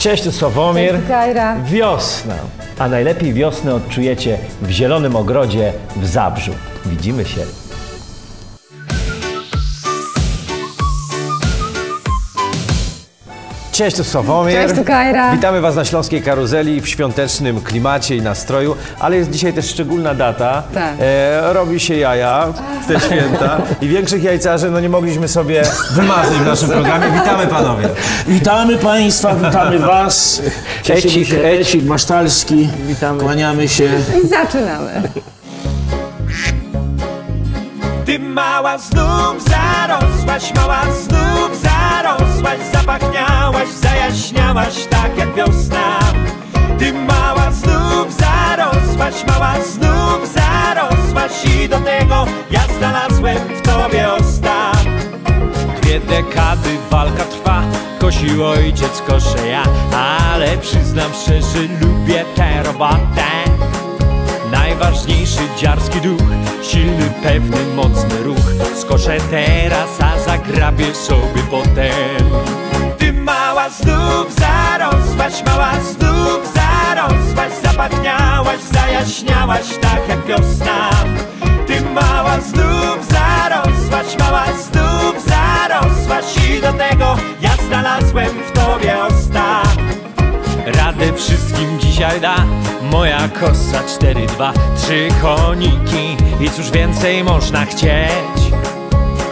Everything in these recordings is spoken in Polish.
Cześć, tu Sławomir. Cześć, Kajra. Wiosna. A najlepiej wiosnę odczujecie w Zielonym Ogrodzie w Zabrzu. Widzimy się. Cześć, tu Sławomir. Cześć, tu Kajra. Witamy Was na Śląskiej Karuzeli w świątecznym klimacie i nastroju, ale jest dzisiaj też szczególna data. Tak. Robi się jaja w te święta i większych jajcarzy nie mogliśmy sobie wymarzyć w naszym programie. Witamy panowie. Witamy Państwa, witamy Was. Ecik Masztalski. Witamy. Kłaniamy się. I zaczynamy. Ty mała znów zarosłaś, mała znów zarosłaś, zapachniałaś, zajaśniałaś tak jak wiosna. Ty mała znów zarosłaś, mała znów zarosłaś i do tego ja znalazłem w tobie osta. 2 dekady walka trwa, kosił ojciec, koszę ja, ale przyznam szczerze, lubię tę robotę. Najważniejszy dziarski duch, silny, pewny, mocny ruch. Skoszę teraz, a zagrabię sobie potem. Ty mała znów zarosłaś, mała znów zarosłaś, zapachniałaś, zajaśniałaś tak jak wiosna. Ty mała znów zarosłaś, mała znów zarosłaś i do tego ja znalazłem w tobie osta. Radę wszystkim dzisiaj da moja kosa 4-2, 3 koniki i cóż więcej można chcieć.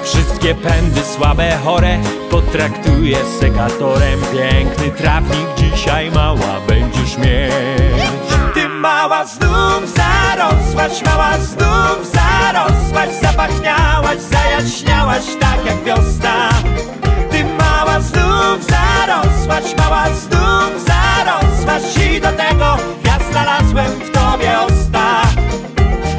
Wszystkie pędy słabe, chore potraktuję sekatorem. Piękny trawnik dzisiaj mała będziesz mieć. Ty mała znów zarosłaś, mała znów zarosłaś, zapachniałaś, zajaśniałaś tak jak wiosna. Ty mała znów zarosłaś, mała znów zarosłaś i do tego ja znalazłem w tobie osta.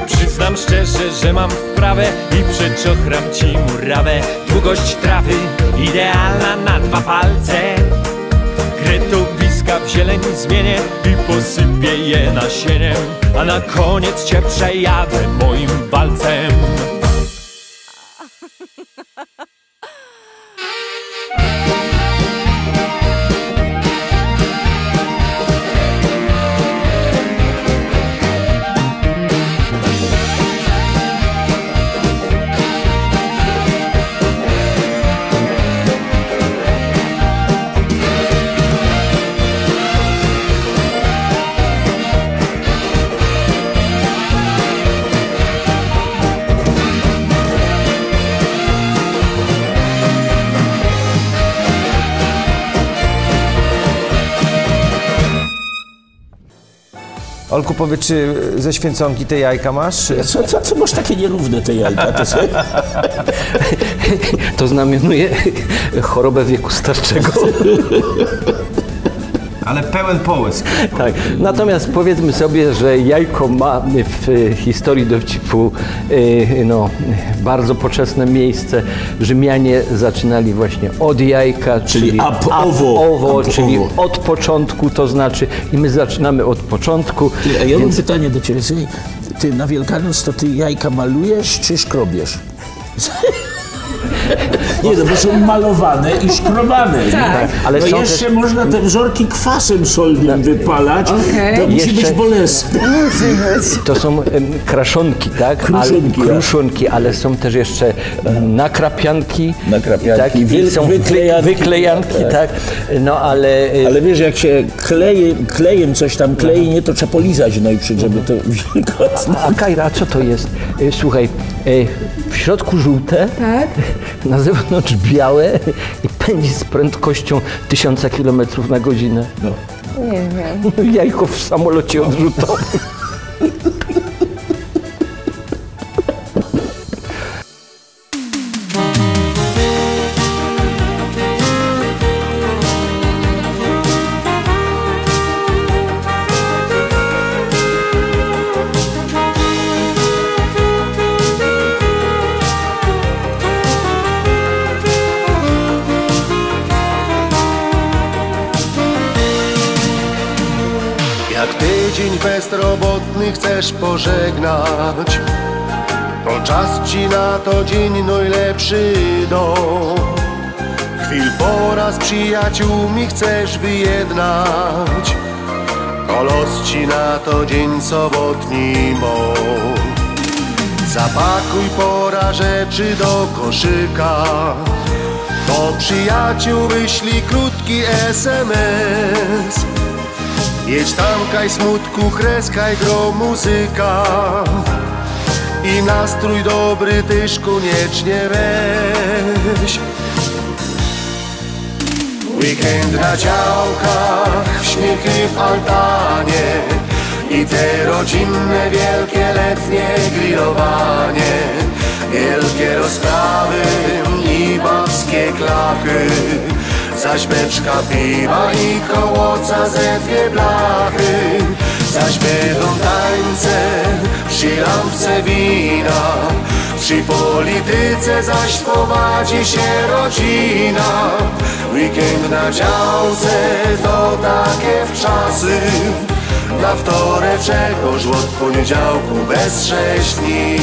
Przyznam szczerze, że mam wprawę i przeczochram ci murawę. Długość trawy idealna na 2 palce. Kretowiska w zieleń zmienię i posypię je nasieniem, a na koniec cię przejadę moim walcem. Olku, powiedz, czy ze święconki te jajka masz? Co masz takie nierówne te jajka? To znamionuje chorobę wieku starczego. Ale pełen połysk. Tak. Natomiast powiedzmy sobie, że jajko ma w historii dowcipu bardzo poczesne miejsce. Rzymianie zaczynali właśnie od jajka, czyli ab ovo, czyli od początku, to znaczy i my zaczynamy od początku. Ja mam pytanie do ciebie. Ty na Wielkanoc to ty jajka malujesz czy szkrobiesz? Nie, no bo są malowane i szkrobane. Tak. Ale no są jeszcze też... można te wzorki kwasem solnym wypalać. Okay. To musi być bolesne. To są kraszonki, tak? Kruszonki, ale są też jeszcze nakrapianki. Tak? I są wyklejanki, tak? No ale... Ale wiesz, jak się klejem coś tam klei, nie, to trzeba polizać najpierw, żeby to wilgotne. A Kajra, co to jest? Słuchaj, w środku żółte, Tak? na zewnątrz białe i pędzi z prędkością 1000 km na godzinę. No. Nie wiem. Jajko w samolocie odrzutowym. Jak tydzień bezrobotny chcesz pożegnać, to czas ci na to dzień najlepszy do. Chwil po raz przyjaciółmi chcesz wyjednać, to los ci na to dzień sobotni mąż. Zapakuj pora rzeczy do koszyka, do przyjaciół wyślij krótki SMS. Jedź tam, kaj smutku, kreskaj gro muzyka i nastrój dobry tyż koniecznie weź. Weekend na działkach, śmiechy w altanie i te rodzinne, wielkie, letnie grillowanie. Wielkie rozprawy i babskie klachy, zaś beczka piwa i kołoca ze dwie blachy. Zaś będą tańce przy lampce wina, przy polityce zaś prowadzi się rodzina. Weekend na działce to takie wczasy, na wtoreczek oż od poniedziałku bez 6 dni.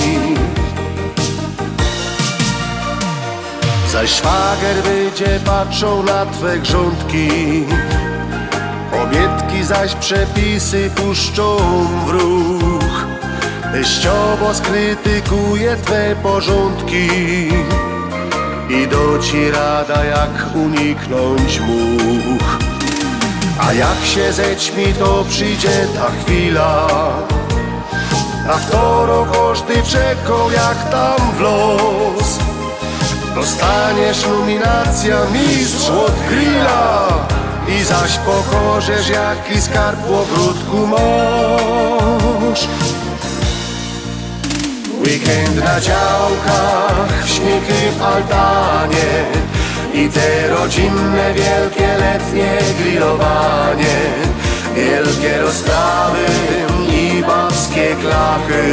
Zaś szwagier będzie patrzą na twe grządki, obietki zaś przepisy puszczą w ruch. Teściowo skrytykuje twe porządki i doci rada jak uniknąć much. A jak się zećmi to przyjdzie ta chwila, na wtorok każdy czekał jak tam w los. Dostaniesz nominacja mistrz od grilla i zaś pokorzesz jaki skarb w ogródku masz. Weekend na działkach, śmiechy w altanie i te rodzinne, wielkie, letnie grillowanie. Wielkie rozprawy i babskie klachy,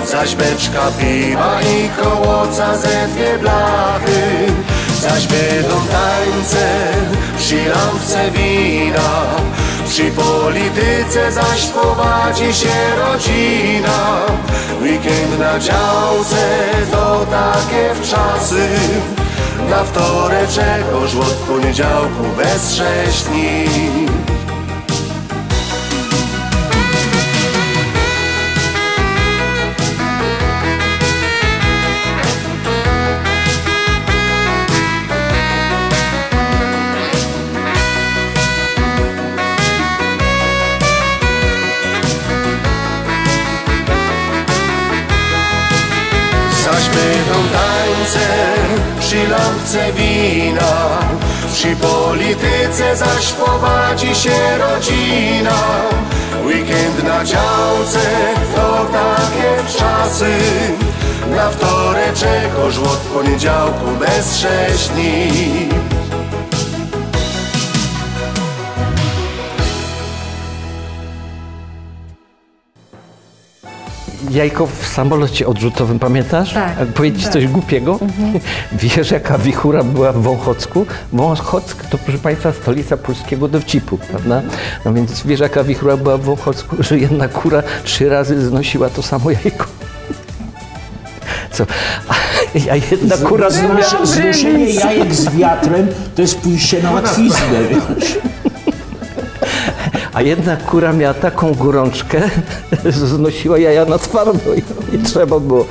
zaś beczka piwa i kołoca ze dwie blachy. Zaś będą tańce przy lampce wina, przy polityce zaś prowadzi się rodzina. Weekend na działce to takie wczasy, na wtoreczek oż od poniedziałku bez 6 dni. Zaś będą tańce przy lampce wina, przy polityce zaś prowadzi się rodzina. Weekend na działce to takie czasy, na wtoreczek oż od poniedziałku bez 6 dni. Jajko w samolocie odrzutowym, pamiętasz? Tak. Powiedzieć Tak. coś głupiego? Wiesz, jaka wichura była w Wąchocku? Wąchock to, proszę Państwa, stolica polskiego dowcipu, prawda? No więc wiesz, jaka wichura była w Wąchocku? Że jedna kura 3 razy znosiła to samo jajko. Co? A jedna kura... Znoszenie jajek z wiatrem to jest pójście na łatwiznę, wiesz. A jedna kura miała taką gorączkę, że znosiła jaja na twardo i trzeba było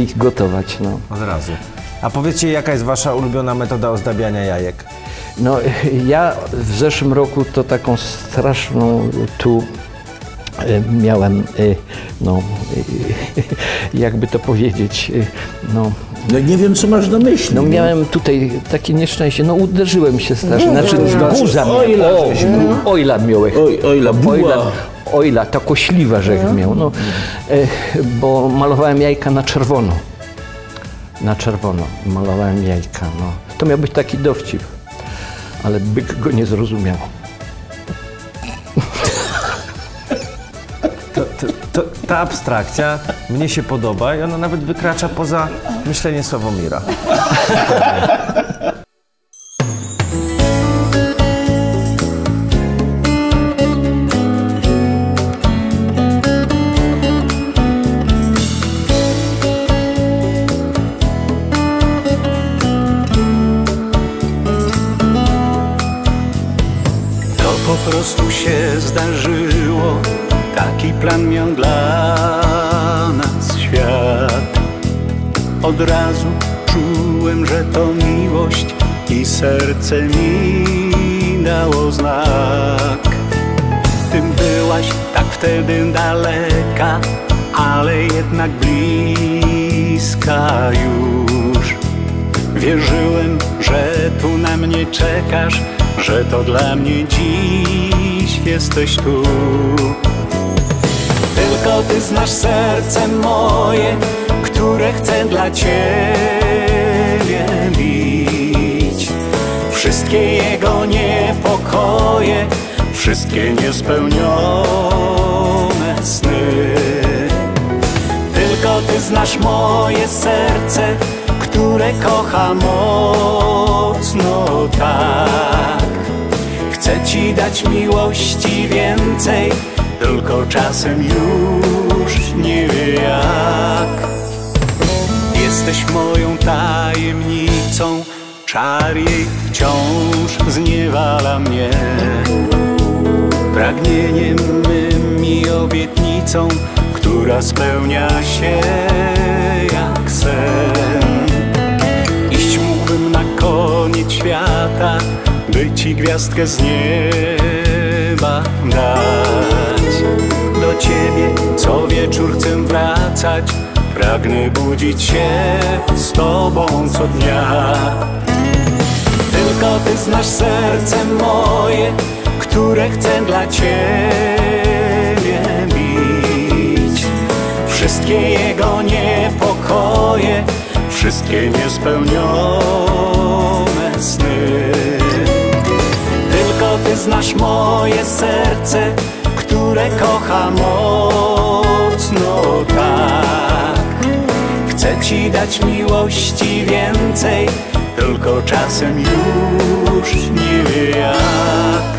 ich gotować. No. Od razu. A powiedzcie, jaka jest wasza ulubiona metoda ozdabiania jajek? No, ja w zeszłym roku to taką straszną tu miałem, no, jakby to powiedzieć, no... No nie wiem, co masz na myśli. No miałem tutaj takie nieszczęście, no uderzyłem się strasznie, znaczy guza miałem, ojla miałem. Ojla, buła. Ojla, ta kośliwa żech miał, no, bo malowałem jajka na czerwono. Na czerwono malowałem jajka, no. To miał być taki dowcip, ale byk go nie zrozumiał. Ta abstrakcja mnie się podoba i ona nawet wykracza poza myślenie Sławomira. prostu się zdarzyło. Taki plan miał dla nas świat. Od razu czułem, że to miłość i serce mi dało znak. Ty byłaś tak wtedy daleka, ale jednak bliska już. Wierzyłem, że tu na mnie czekasz, że to dla mnie dziś jesteś tu. Tylko ty znasz serce moje, które chcę dla ciebie bić. Wszystkie jego niepokoje, wszystkie niespełnione sny. Tylko ty znasz moje serce, które kocha mocno tak. Chcę ci dać miłości więcej, tylko czasem już nie wie jak. Jesteś moją tajemnicą, czar jej wciąż zniewala mnie. Pragnieniem mym i obietnicą, która spełnia się jak sen. Iść mógłbym na koniec świata, by ci gwiazdkę z nieba dać. Do ciebie co wieczór chcę wracać, pragnę budzić się z tobą co dnia. Tylko ty znasz serce moje, które chcę dla ciebie bić. Wszystkie jego niepokoje, wszystkie niespełnione sny. Tylko ty znasz moje serce, które kocha mocno tak. Chcę ci dać miłości więcej, tylko czasem już nie wie jak.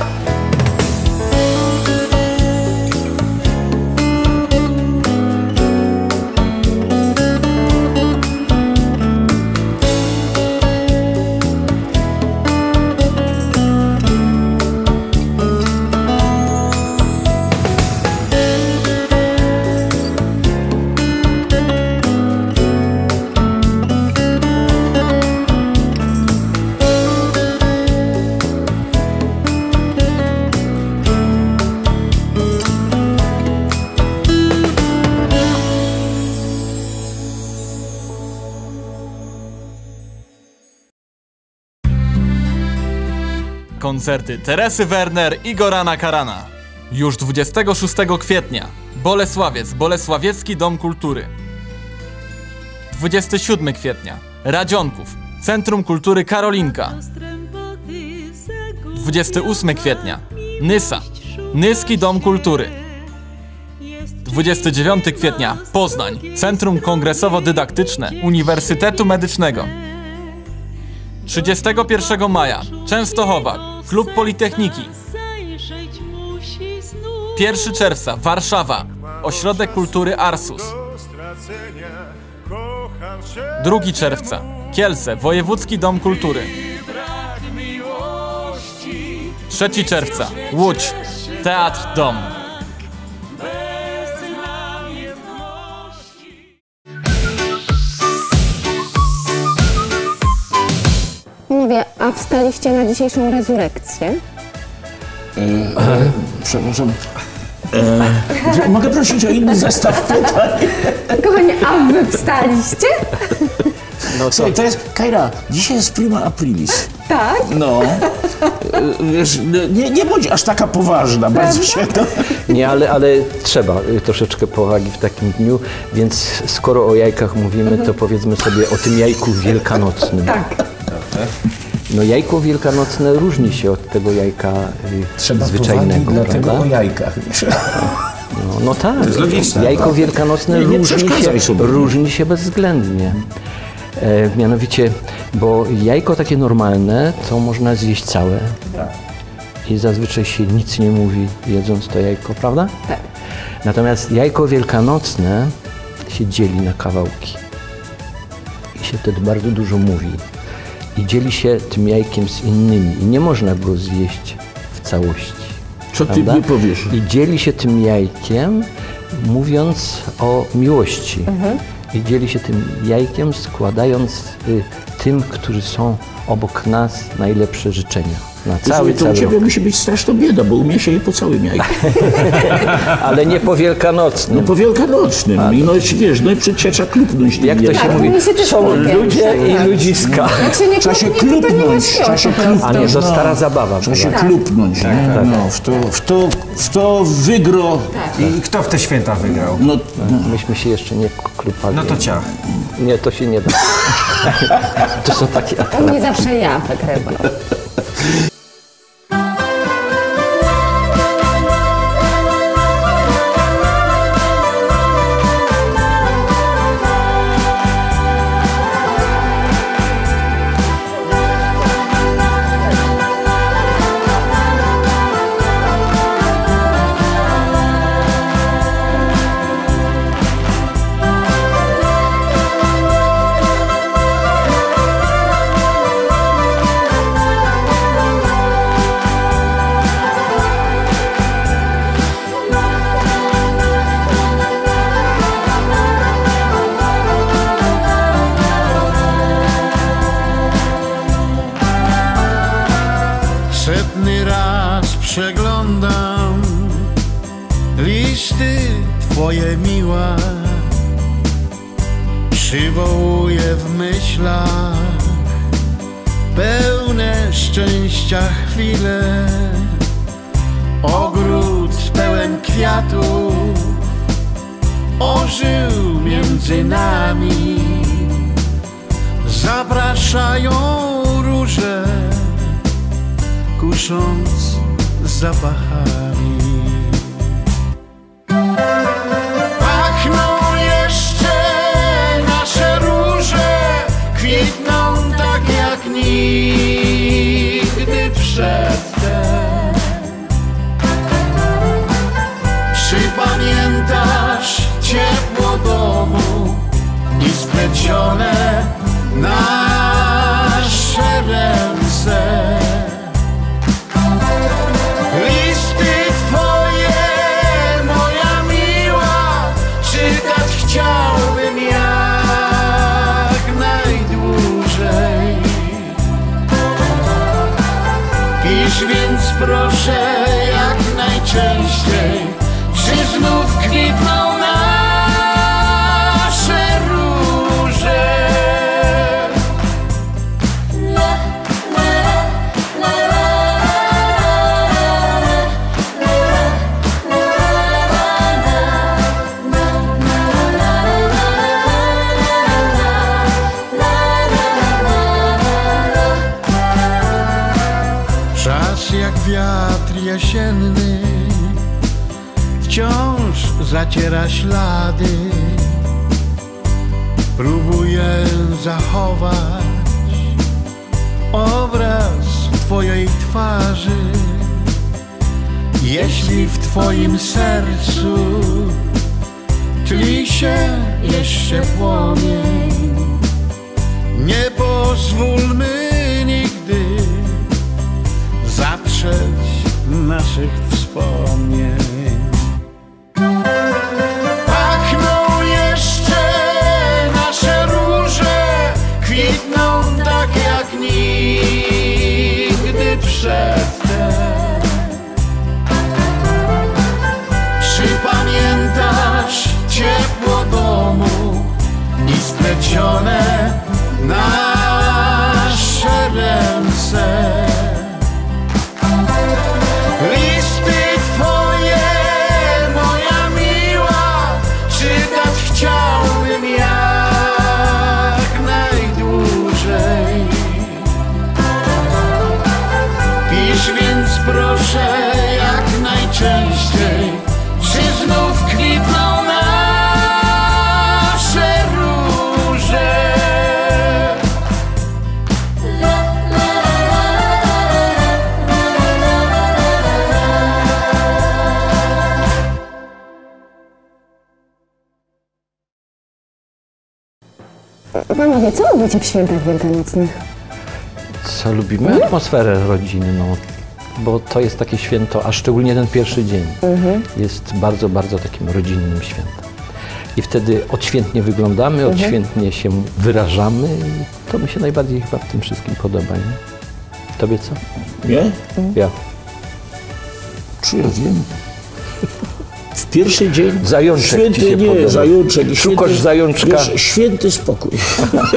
Koncerty Teresy Werner i Gorana Karana. Już 26 kwietnia. Bolesławiec, Bolesławiecki Dom Kultury. 27 kwietnia. Radzionków, Centrum Kultury Karolinka. 28 kwietnia. Nysa, Nyski Dom Kultury. 29 kwietnia. Poznań, Centrum Kongresowo-Dydaktyczne Uniwersytetu Medycznego. 31 maja. Częstochowa, Klub Politechniki. 1 czerwca. Warszawa, Ośrodek Kultury Arsus. 2 czerwca. Kielce, Wojewódzki Dom Kultury. 3 czerwca. Łódź, Teatr Dom. Mówię, a wstaliście na dzisiejszą rezurekcję? Przepraszam. Mogę prosić o inny zestaw pytań? Kochanie, a wy wstaliście? No słuchaj, to jest, Kajra, dzisiaj jest prima aprilis. Tak? No, wiesz, nie bądź aż taka poważna, bardzo się to... Nie, ale trzeba troszeczkę powagi w takim dniu, więc skoro o jajkach mówimy, to powiedzmy sobie o tym jajku wielkanocnym. Tak. No jajko wielkanocne różni się od tego jajka zwyczajnego, Trzeba dlatego o jajkach. No tak, to jest logiczne. Jajko wielkanocne różni się bezwzględnie. Mianowicie, bo jajko takie normalne, to można zjeść całe. Tak. I zazwyczaj się nic nie mówi, jedząc to jajko, prawda? Tak. Natomiast jajko wielkanocne się dzieli na kawałki. I się wtedy bardzo dużo mówi. I dzieli się tym jajkiem z innymi. I nie można go zjeść w całości. Co ty mi powiesz? I dzieli się tym jajkiem, mówiąc o miłości. I dzieli się tym jajkiem, składając tym, którzy są obok nas, najlepsze życzenia. Na cały to u ciebie rok. musi być straszna bieda, bo u mnie się je po całym jajku. Ale nie po wielkanocnym. No po wielkanocnym. I no wiesz, no i trzeba klupnąć. Jak to się mówi? Są ludzie i ludziska. Trzeba się klupnąć. A nie, to stara zabawa. Trzeba się klupnąć. No, w to wygro. I kto w te święta wygrał? No, Myśmy się jeszcze nie klupali. No to ciach. Nie, to się nie da. To są takie U mnie zawsze ja wygrywa. Setny raz przeglądam listy twoje miła, przywołuję w myślach pełne szczęścia chwile, ogród pełen kwiatów ożył między nami, zapraszają róże, kusząc zapachami. Pachną jeszcze nasze róże, kwitną tak jak nigdy przedtem. Czy pamiętasz ciepło domu i splecione nasze ręce? Listy twoje, moja miła, czytać chciałbym jak najdłużej. Pisz więc proszę jak najczęściej, czy znów kwitną nasze róże. Czas jak wiatr jesienny wciąż zaciera ślady. Próbuję zachować obraz twojej twarzy. Jeśli w twoim sercu tli się jeszcze płomień, nie pozwólmy nigdy zatrzeć naszych wspomnień. Pachną jeszcze nasze róże, kwitną tak jak nigdy przedtem. Czy pamiętasz ciepło domu i splecione nasze ręce? Listy twoje, moja miła, czytać chciałbym jak najdłużej. Pisz więc proszę jak najczęściej, czy znów kwitną nasze róże. Panowie, co lubicie w świętach wielkanocnych? Co lubimy? Atmosferę rodzinną. bo to jest takie święto, a szczególnie ten pierwszy dzień jest bardzo, bardzo takim rodzinnym świętem. I wtedy odświętnie wyglądamy, odświętnie się wyrażamy i to mi się najbardziej chyba w tym wszystkim podoba, nie? Tobie co? Nie? Ja. Czy ja wiem? W pierwszy dzień Zajączek święty, ci się nie, podoba. zajączek. Szukasz święty, zajączka. Wiesz, święty spokój.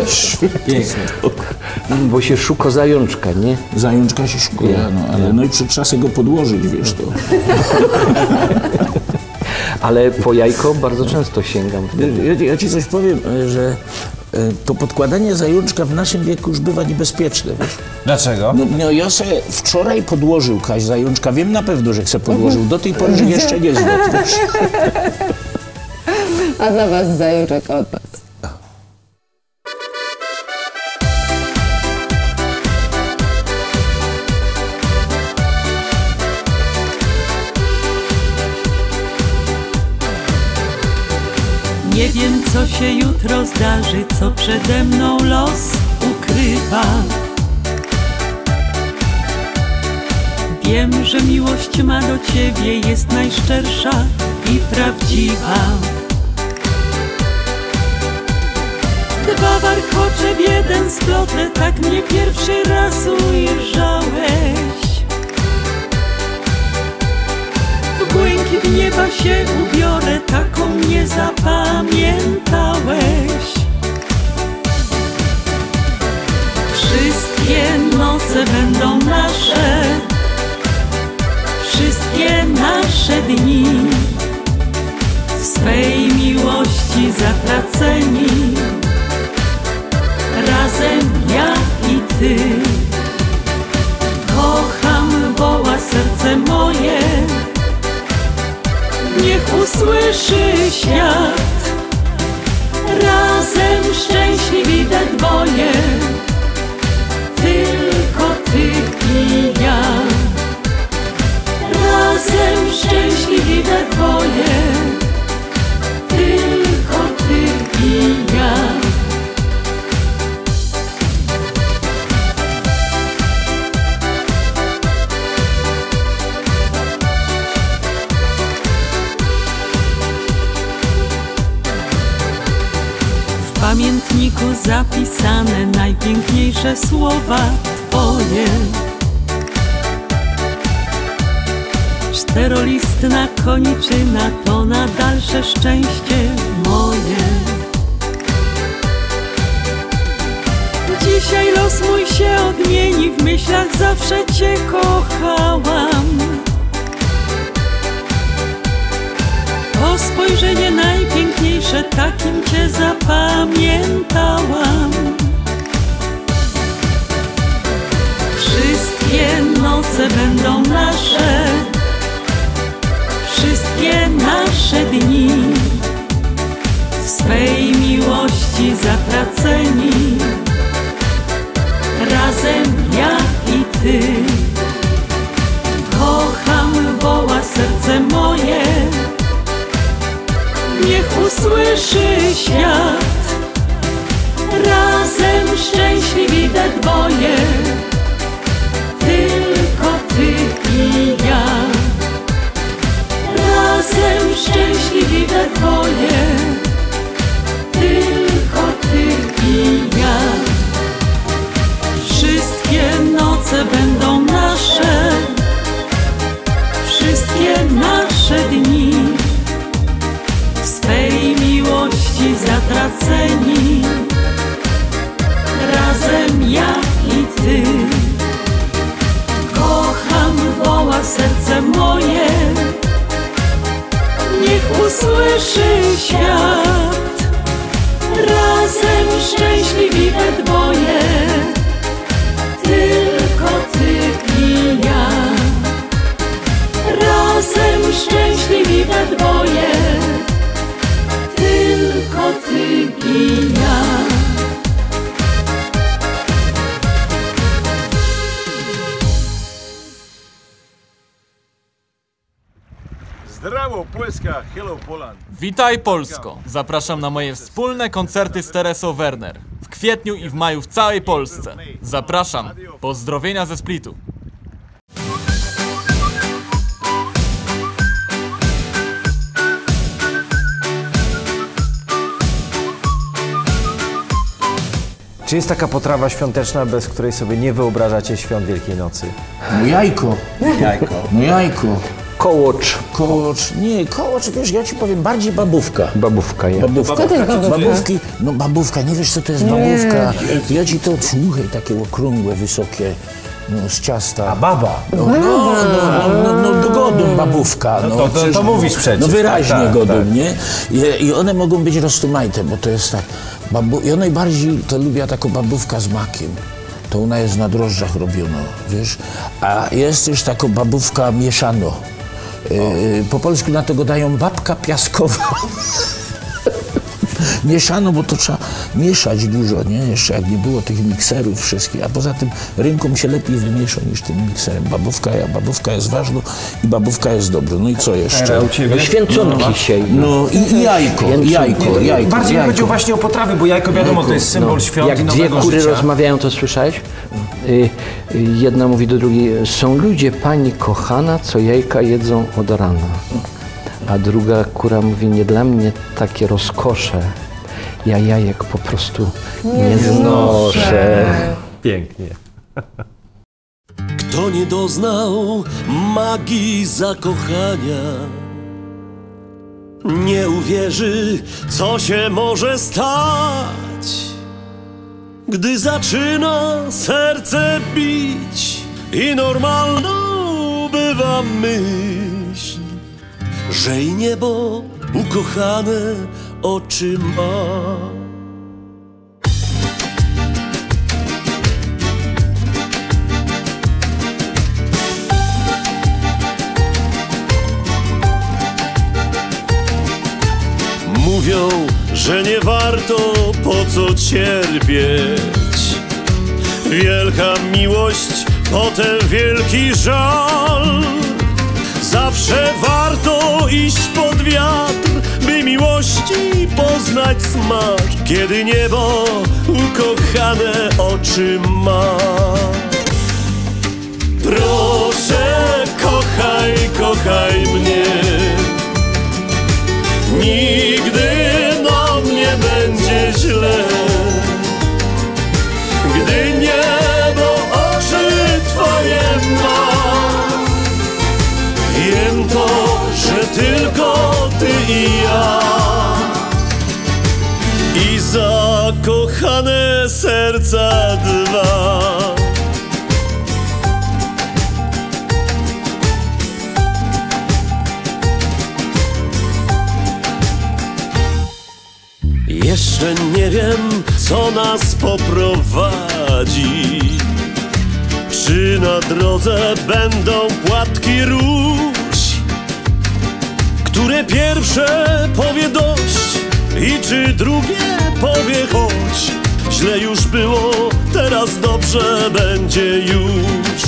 Święty spokój. Bo się szuka zajączka, nie? Zajączka się szukuje, no, ale no i trzeba sobie go podłożyć, wiesz to. Ale po jajko bardzo często sięgam. Ja ci coś powiem, że to podkładanie zajączka w naszym wieku już bywa niebezpieczne, wiesz? Dlaczego? No ja se wczoraj podłożył Kaś zajączka, wiem na pewno, że se podłożył, do tej pory, że jeszcze nie zlot, wiesz? A dla was zajączek od was. Nie wiem, co się jutro zdarzy, co przede mną los ukrywa. Wiem, że miłość ma do ciebie jest najszczersza i prawdziwa. Dwa warkocze w jeden splotę, tak mnie pierwszy raz ujrzałeś. W błękit nieba się ubiorę, taką mnie zapamiętałeś. Wszystkie noce będą nasze, wszystkie nasze dni, w swej miłości zatraceni, razem ja i ty. Kocham, woła serce moje, niech usłyszy świat. Razem szczęśliwi we dwoje, tylko ty i ja. Razem szczęśliwi we dwoje, tylko ty i ja. W pamiętniku zapisane najpiękniejsze słowa twoje. Czterolistna koniczyna to na dalsze szczęście moje. Dzisiaj los mój się odmieni, w myślach zawsze cię kochałam. To spojrzenie najpiękniejsze, takim cię zapamiętałam. Wszystkie noce będą nasze, wszystkie nasze dni, w swej miłości zatraceni, razem ja i ty. Kocham, woła serce moje, niech usłyszy świat. Razem szczęśliwi we dwoje, tylko ty i ja. Razem szczęśliwi we dwoje, tylko ty i ja. Wszystkie noce będą nasze, wszystkie nasze dni, w swej miłości zatraceni, razem ja i ty. Kocham, woła serce moje, niech usłyszy świat. Razem szczęśliwi we dwoje, tylko ty i ja. Razem szczęśliwi we dwoje, tylko ty i ja. Zdrawo, Polska, hello Poland. Witaj Polsko! Zapraszam na moje wspólne koncerty z Teresą Werner. W kwietniu i w maju w całej Polsce. Zapraszam. Pozdrowienia ze Splitu. Czy jest taka potrawa świąteczna, bez której sobie nie wyobrażacie świąt Wielkiej Nocy? No jajko. No jajko. Kołocz. Nie, kołocz, wiesz, ja ci powiem, bardziej babówka. Babówka jest. Babówka. Co to jest babówka? Babówki, no babówka, nie wiesz co to jest babówka. Ja ci to, słuchaj, takie okrągłe, wysokie, no z ciasta. A baba? No dogodą babówka. No, to mówisz przecież. No wyraźnie tak, godą, tak. nie? I one mogą być roztumajte, bo to jest tak, ja najbardziej to lubię taką babówka z makiem. To ona jest na drożdżach robiona, wiesz? A jest też taka babówka mieszano. Po polsku na tego dają babka piaskowa. Mieszano, bo to trzeba mieszać dużo, nie? Jeszcze jak nie było tych mikserów wszystkich, a poza tym ręką się lepiej wymiesza niż tym mikserem. Babówka jest ważna i babówka jest dobra. No i co jeszcze? Święconki się. No i jajko. Bardziej mi chodziło właśnie o potrawy, bo jajko wiadomo, to jest symbol świąt Jak i dwie nowego kury życia. rozmawiają, to słyszałeś? Jedna mówi do drugiej, są ludzie, pani kochana, co jajka jedzą od rana. A druga kura mówi, nie dla mnie takie rozkosze. Ja jajek po prostu nie znoszę. Pięknie. Kto nie doznał magii zakochania, nie uwierzy, co się może stać, gdy zaczyna serce bić i normalną bywa myśl, że i niebo ukochane oczy ma. Mówią, że nie warto po co cierpieć. Wielka miłość, potem wielki żal. Zawsze warto iść pod wiatr, by miłości poznać smak, kiedy niebo ukochane oczy ma. Proszę, kochaj, kochaj mnie. Nigdy nam nie będzie źle, gdy niebo oczy Twoje ma. Wiem to, że tylko Ty i ja i zakochane serca dwa. Jeszcze nie wiem, co nas poprowadzi. Czy na drodze będą płatki róż, które pierwsze powie dość i czy drugie powie chodź. Źle już było, teraz dobrze będzie już.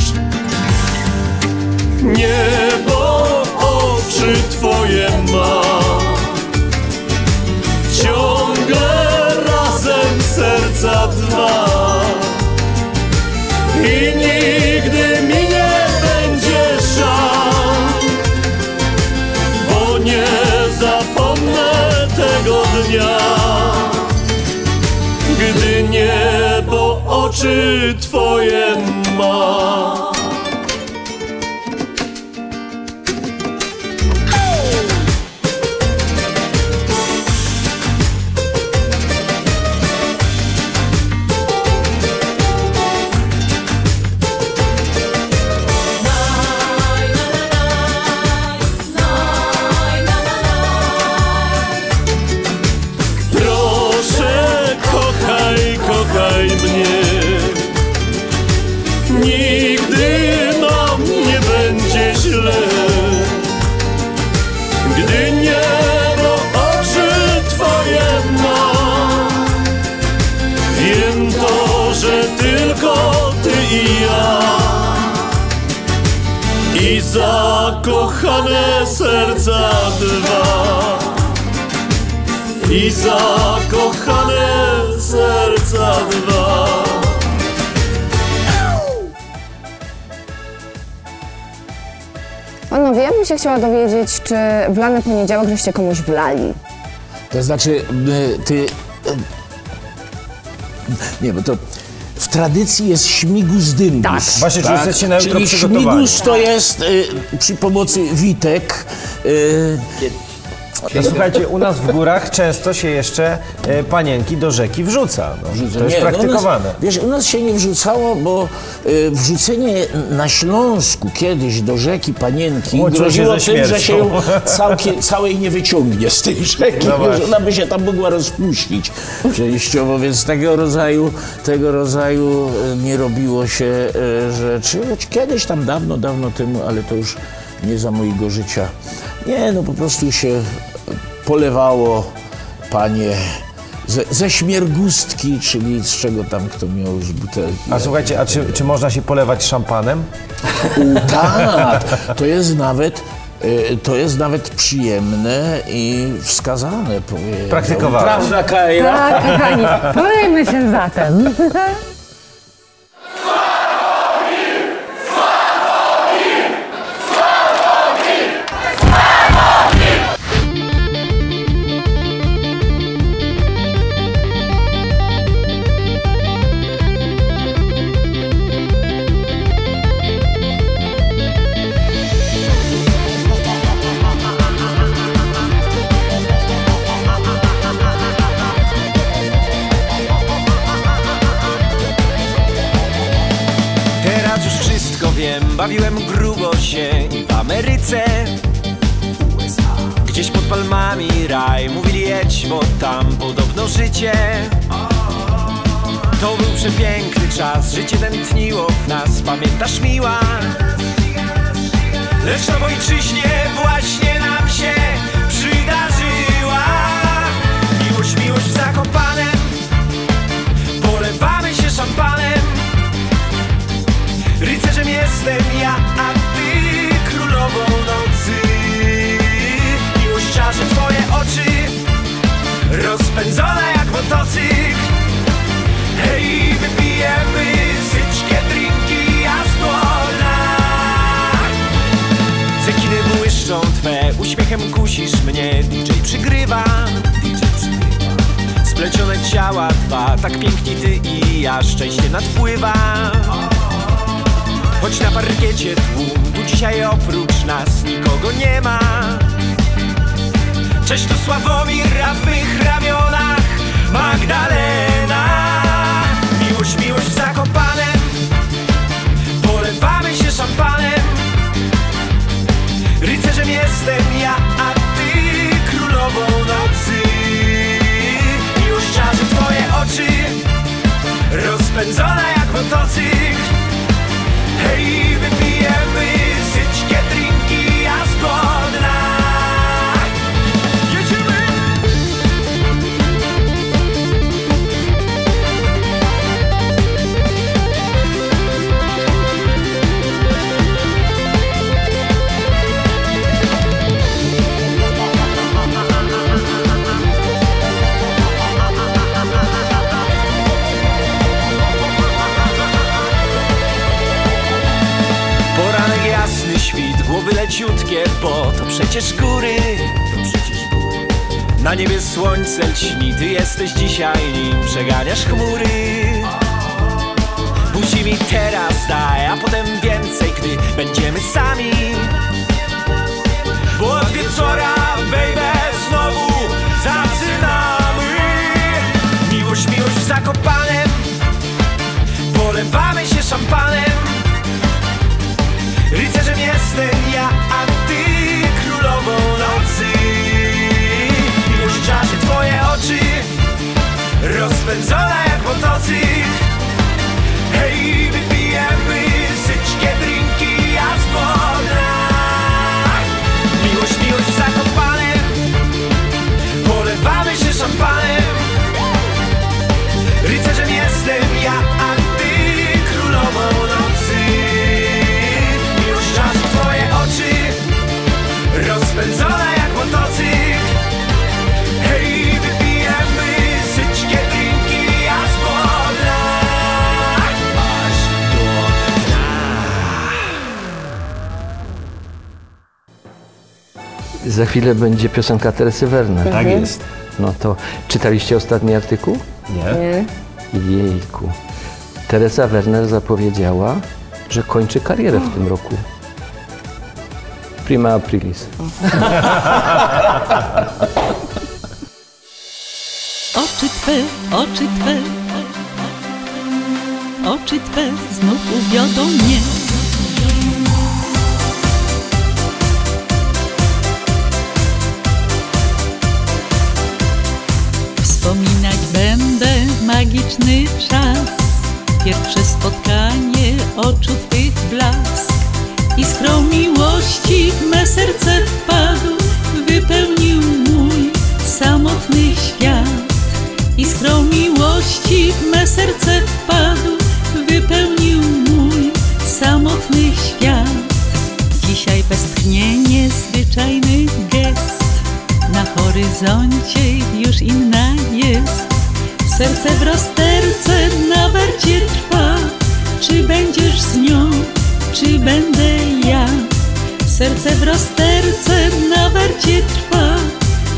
Niebo oczy Twoje ma, ciągle razem serca dwa. I nigdy mi nie będzie żal, bo nie zapomnę tego dnia, gdy niebo oczy Twoje ma. Kochaj mnie, nigdy nam nie będzie źle, gdy niebo oczy Twoje ma. Wiem to, że tylko Ty i ja i zakochane serca dwa. I zakochane serca dwa. Panowie, ja bym się chciała dowiedzieć, czy w lany poniedziałek żeście komuś wlali? To znaczy, ty... Nie, bo to w tradycji jest śmigus dymbus. Tak. Właśnie, czyli jesteście na jutro czyli przygotowani. śmigus to jest przy pomocy witek. No, słuchajcie, u nas w górach często się jeszcze panienki do rzeki wrzuca. No. To jest praktykowane. U nas się nie wrzucało, bo wrzucenie na Śląsku kiedyś do rzeki panienki groziło tym, że się ją całej nie wyciągnie z tej rzeki, że ona by się tam mogła rozpuścić przejściowo, więc tego rodzaju nie robiło się rzeczy. Choć kiedyś tam dawno temu, ale to już nie za mojego życia. Nie, no po prostu się polewało panie ze śmiergustki, czyli z czego tam kto miał z butelki. A słuchajcie, a czy można się polewać szampanem? Tak, to jest nawet przyjemne i wskazane. Praktykowałem. Prawda, Kaira? Tak, kochani, polejmy się zatem. Bawiłem grubo się i w Ameryce, gdzieś pod palmami raj. Mówili jedź, bo tam podobno życie. To był przepiękny czas, życie tętniło w nas, pamiętasz miła? Lecz na ojczyźnie właśnie nam się przydarzyła miłość w Zakopanem, polewamy się szampanem. Rycerzem jestem ja, a ty królową nocy. Miłościarze twoje oczy, rozpędzone jak motocykl. Hej, wypijemy syczkie drinki, a z dłona. Cekiny błyszczą twe, uśmiechem kusisz mnie. DJ przygrywa, splecione ciała dwa, tak piękni ty i ja, szczęście nadpływa. Choć na parkiecie tłum, tu dzisiaj oprócz nas nikogo nie ma. Cześć, tu Sławomir, a w mych ramionach Magdalena. Miłość w Zakopanem, polewamy się szampanem. Rycerzem jestem ja, a ty królową nocy. Miłościarze twoje oczy, rozpędzone jak motocykl. Hej, wypijemy syczkie drinki, a z dłona. Jedziemy! Świt, głowy leciutkie, bo to przecież góry. Na niebie słońce lśni, ty jesteś dzisiaj nim przeganiasz chmury. Buzi mi teraz daj, a potem więcej, gdy będziemy sami. Bo od wieczora, baby, znowu zaczynamy. Miłość w Zakopanem, polewamy się szampanem. Rycerzem jestem ja, a ty królową nocy. Miłościarze twoje oczy, rozpędzone jak motocykl. Hej, wypijemy syczkie drinki, a z dłona. Miłość w Zakopanem, polewamy się szampanem. Rycerzem jestem ja, a ty królową nocy. Twoje oczy, rozpędzone jak motocykl. Hej, wypijemy syczkie drinki, a z dłona. Aż do dna. Za chwilę będzie piosenka Teresy Werner. Tak jest. No to czytaliście ostatni artykuł? Nie. Jejku. Teresa Werner zapowiedziała, że kończy karierę w tym roku. Prima aprilis. Oczy Twe, oczy Twe, oczy Twe znów uwiodą mnie. Wspominać będę magiczny czas, pierwsze spotkanie oczu Twych blask. Iskrą miłości w me serce wpadł, wypełnił mój samotny świat. Iskrą miłości w me serce wpadł, wypełnił mój samotny świat. Dzisiaj westchnienie, zwyczajny gest, na horyzoncie już inna jest. Serce w rozterce na warcie trwa, czy będziesz z nią, czy będę ja? Serce w rozterce na warcie trwa,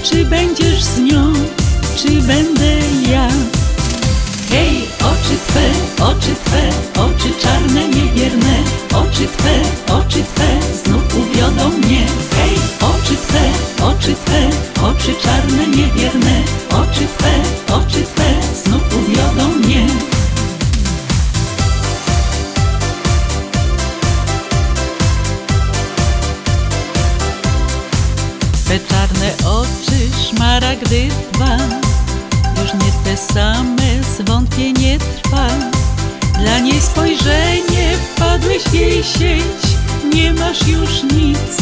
czy będziesz z nią, czy będę ja? Hej, oczy Twe, oczy czarne, niewierne, oczy Twe znów uwiodą mnie. Hej, oczy Twe, oczy czarne, niewierne, oczy Twe znów uwiodą mnie. Twe czarne oczy, szmaragdy dwa, już nie te same, zwątpienie trwa. Dla niej spojrzenie, wpadłeś w jej sieć, nie masz już nic,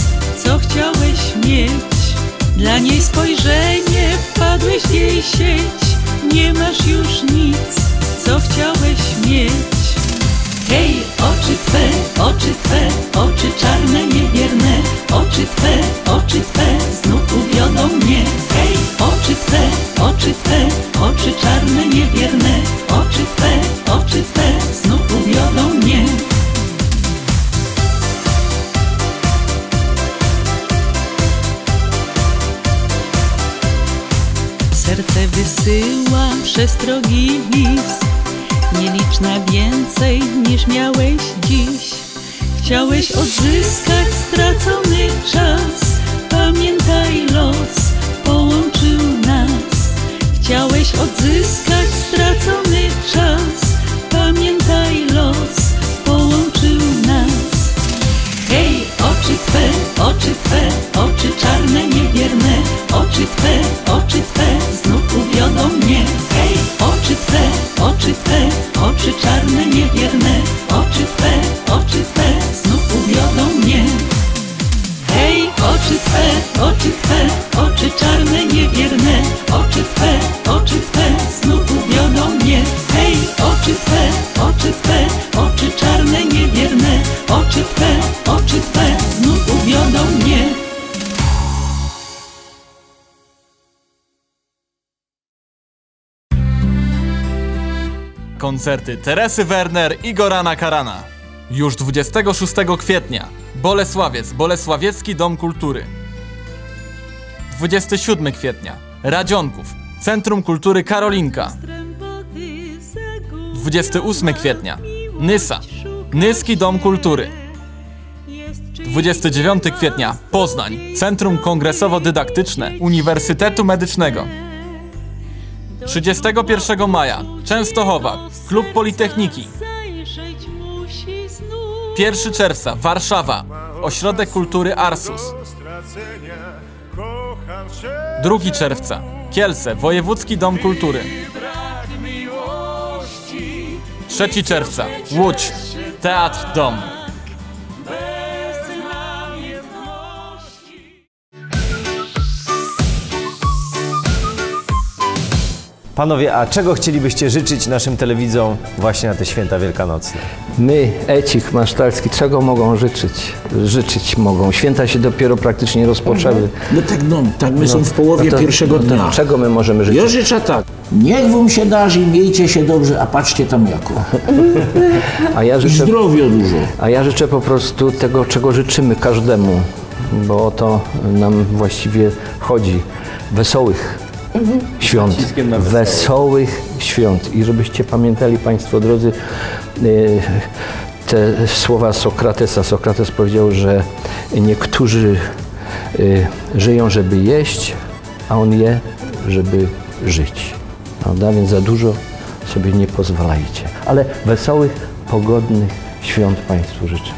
co chciałeś mieć. Dla niej spojrzenie, wpadłeś w jej sieć, nie masz już nic, co chciałeś mieć. Hej, oczy Twe, czarne, niewierne, oczy Twe znów uwiodą mnie. Hej, oczy Twe, czarne, niewierne, oczy Twe znów uwiodą mnie. Serce wysyła przestrogi list, nieliczna więcej niż miałeś dziś. Chciałeś odzyskać stracony czas, pamiętaj, los połączył nas. Chciałeś odzyskać stracony czas, pamiętaj, los połączył nas. Hej, oczy Twe, czarne, niewierne, oczy Twe znów uwiodą mnie. Hej, oczy Twe, czarne, niewierne, oczy Twe znów uwiodą mnie. Hej, oczy Twe, czarne, niewierne, oczy Twe znów uwiodą mnie. Hej, oczy Twe, czarne, niewierne, oczy Twe znów uwiodą mnie. Koncerty Teresy Werner i Gorana Karana. Już 26 kwietnia. Bolesławiec, Bolesławiecki Dom Kultury. 27 kwietnia. Radzionków, Centrum Kultury Karolinka. 28 kwietnia. Nysa, Nyski Dom Kultury. 29 kwietnia. Poznań, Centrum Kongresowo-Dydaktyczne Uniwersytetu Medycznego. 31 maja. Częstochowa, Klub Politechniki. 1 czerwca. Warszawa, Ośrodek Kultury Arsus. 2 czerwca. Kielce, Wojewódzki Dom Kultury. 3 czerwca. Łódź, Teatr Dom. Panowie, a czego chcielibyście życzyć naszym telewidzom właśnie na te święta wielkanocne? My, Ecich Masztalski, czego mogą życzyć? Życzyć mogą. Święta się dopiero praktycznie rozpoczęły. No tak, my są w połowie pierwszego dnia. Czego my możemy życzyć? Ja życzę tak. Niech wam się darzy, miejcie się dobrze, a patrzcie tam jako. A ja życzę, zdrowia dużo. A ja życzę po prostu tego, czego życzymy każdemu, bo o to nam właściwie chodzi. Wesołych świąt, wesołych świąt i żebyście pamiętali Państwo drodzy te słowa Sokratesa. Sokrates powiedział, że niektórzy żyją, żeby jeść, a on je, żeby żyć. Prawda? Więc za dużo sobie nie pozwalajcie. Ale wesołych, pogodnych świąt Państwu życzę.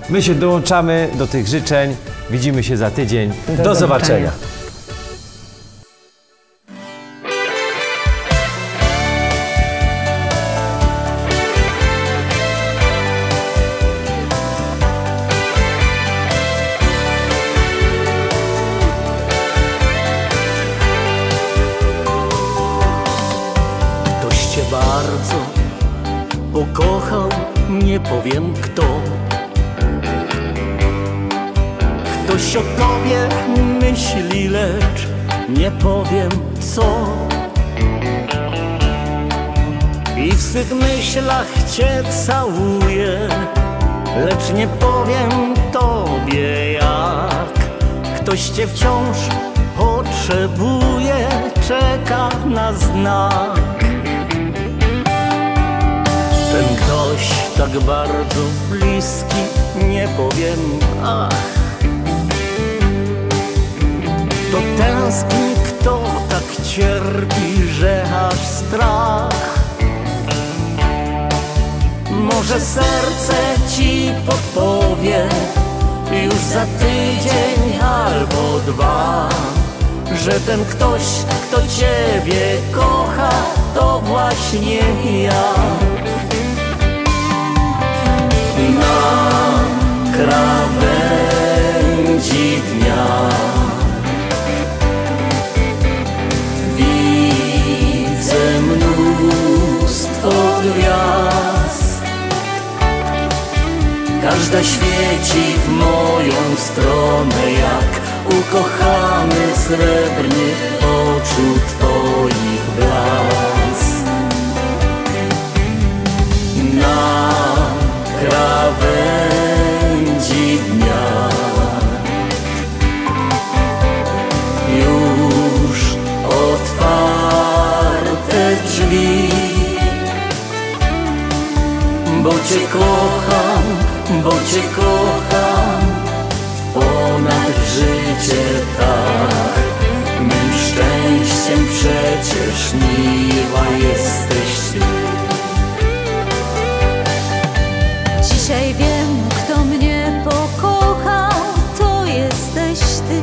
My się dołączamy do tych życzeń. Widzimy się za tydzień. Do zobaczenia. Ktoś cię bardzo pokochał, nie powiem kto. Ktoś o tobie myśli, lecz nie powiem co. I w swych myślach cię całuję, lecz nie powiem tobie jak. Ktoś cię wciąż potrzebuje, czeka na znak. Ten ktoś tak bardzo bliski, nie powiem ach. Kto tęskni, kto tak cierpi, że aż strach. Może serce ci podpowie już za tydzień albo dwa, że ten ktoś, kto ciebie kocha, to właśnie ja. Na krawędzi dnia widzę mnóstwo gwiazd. Każda świeci w moją stronę, jak ukochany srebrny oczu twoich blask. Na krawędzi dnia już otwarte drzwi. Bo cię kocham, bo cię kocham ponad życie tak. Mym szczęściem przecież miła jesteś ty. Dzisiaj wiem, kto mnie pokochał, to jesteś ty.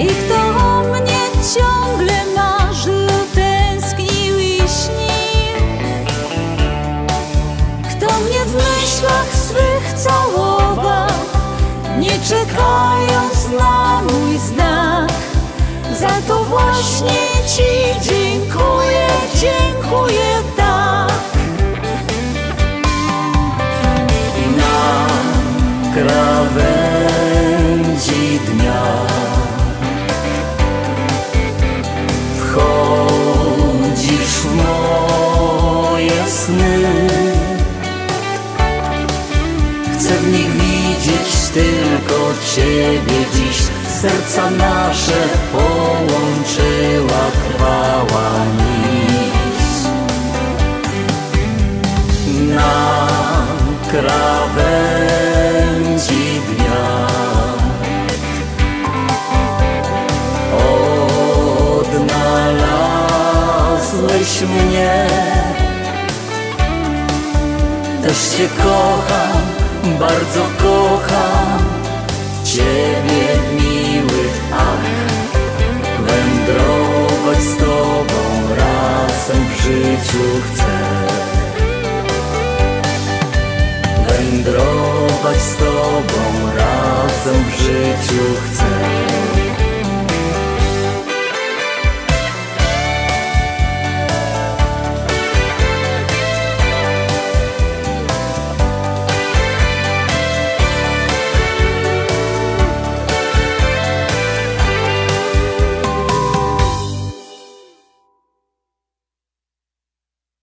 I kto o mnie ciągle marzył, tęsknił i śnił. Kto mnie w myślach swych całował, nie czekając na mój znak. Za to właśnie ci dziękuję, dziękuję tak. Na krawędzi dnia wchodzisz w moje sny. Chcę w nich widzieć tylko ciebie dziś. Serca nasze połączyła trwała nić. Na krawędzi dnia odnalazłeś mnie. Też cię kocham, bardzo kocham ciebie miły, ach. Wędrować z tobą razem w życiu chcę. Wędrować z tobą razem w życiu chcę.